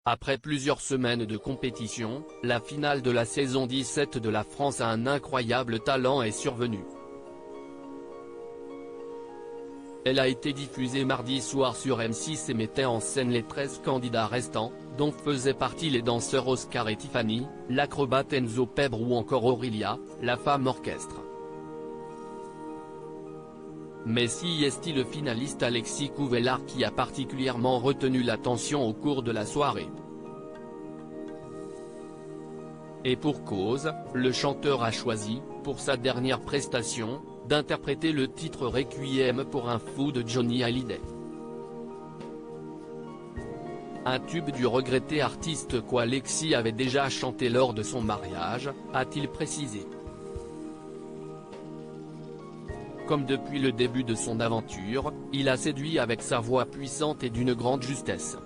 Après plusieurs semaines de compétition, la finale de la saison 17 de La France a un incroyable talent est survenue. Elle a été diffusée mardi soir sur M6 et mettait en scène les 13 candidats restants, dont faisaient partie les danseurs Oscar et Tiffany, l'acrobate Enzo Pebre ou encore Aurélia, la femme orchestre. Mais si est le finaliste Alexis Couvellard qui a particulièrement retenu l'attention au cours de la soirée. Et pour cause, le chanteur a choisi, pour sa dernière prestation, d'interpréter le titre Requiem pour un fou de Johnny Hallyday. Un tube du regretté artiste qu'Alexis avait déjà chanté lors de son mariage, a-t-il précisé. Comme depuis le début de son aventure, il a séduit avec sa voix puissante et d'une grande justesse.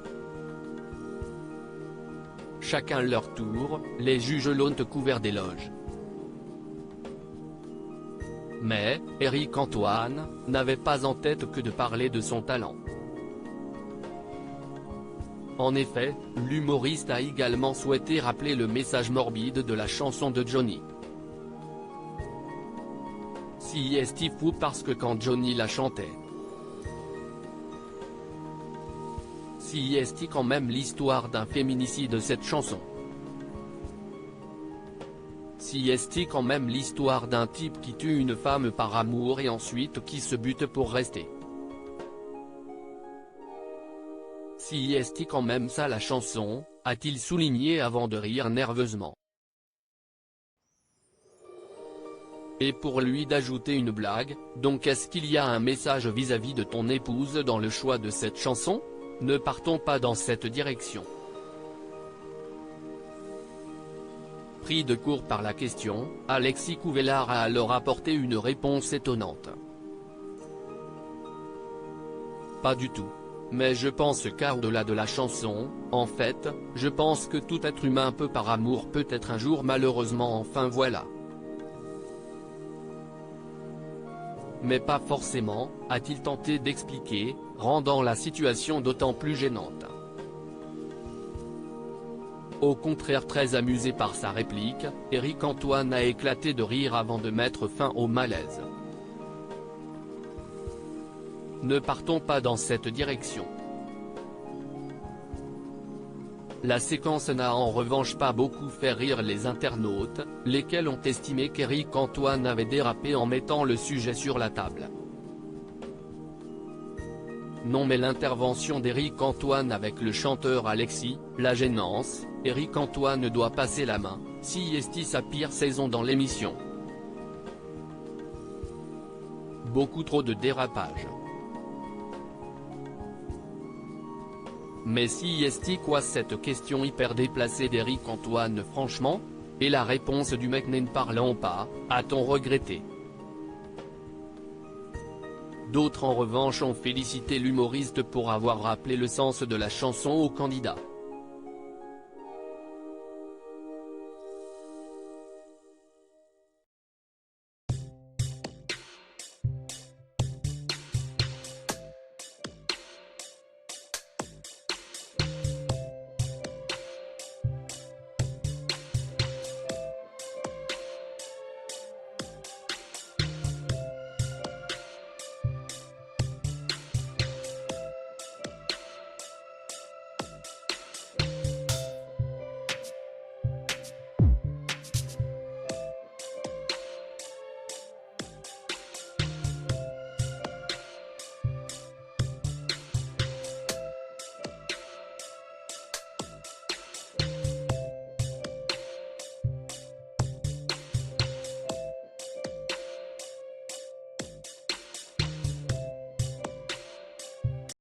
Chacun leur tour, les juges l'ont couvert d'éloges. Mais, Éric Antoine, n'avait pas en tête que de parler de son talent. En effet, l'humoriste a également souhaité rappeler le message morbide de la chanson de Johnny. Si est fou parce que quand Johnny la chantait. Si est quand même l'histoire d'un féminicide cette chanson. Si est quand même l'histoire d'un type qui tue une femme par amour et ensuite qui se bute pour rester. Si est quand même ça la chanson, a-t-il souligné avant de rire nerveusement. Et pour lui d'ajouter une blague, donc est-ce qu'il y a un message vis-à-vis de ton épouse dans le choix de cette chanson? Ne partons pas dans cette direction. Pris de court par la question, Alexis Couvellard a alors apporté une réponse étonnante. Pas du tout. Mais je pense qu'au-delà de la chanson, en fait, je pense que tout être humain peut par amour peut-être un jour malheureusement enfin voilà. Mais pas forcément, a-t-il tenté d'expliquer, rendant la situation d'autant plus gênante. Au contraire très amusé par sa réplique, Éric Antoine a éclaté de rire avant de mettre fin au malaise. Ne partons pas dans cette direction. La séquence n'a en revanche pas beaucoup fait rire les internautes, lesquels ont estimé qu'Éric Antoine avait dérapé en mettant le sujet sur la table. Non mais l'intervention d'Éric Antoine avec le chanteur Alexis, la gênance, Éric Antoine doit passer la main, si est sa pire saison dans l'émission. Beaucoup trop de dérapage. Mais si est quoi cette question hyper déplacée d'Éric Antoine franchement? Et la réponse du mec n'en parlant pas, a-t-on regretté? D'autres en revanche ont félicité l'humoriste pour avoir rappelé le sens de la chanson au candidat.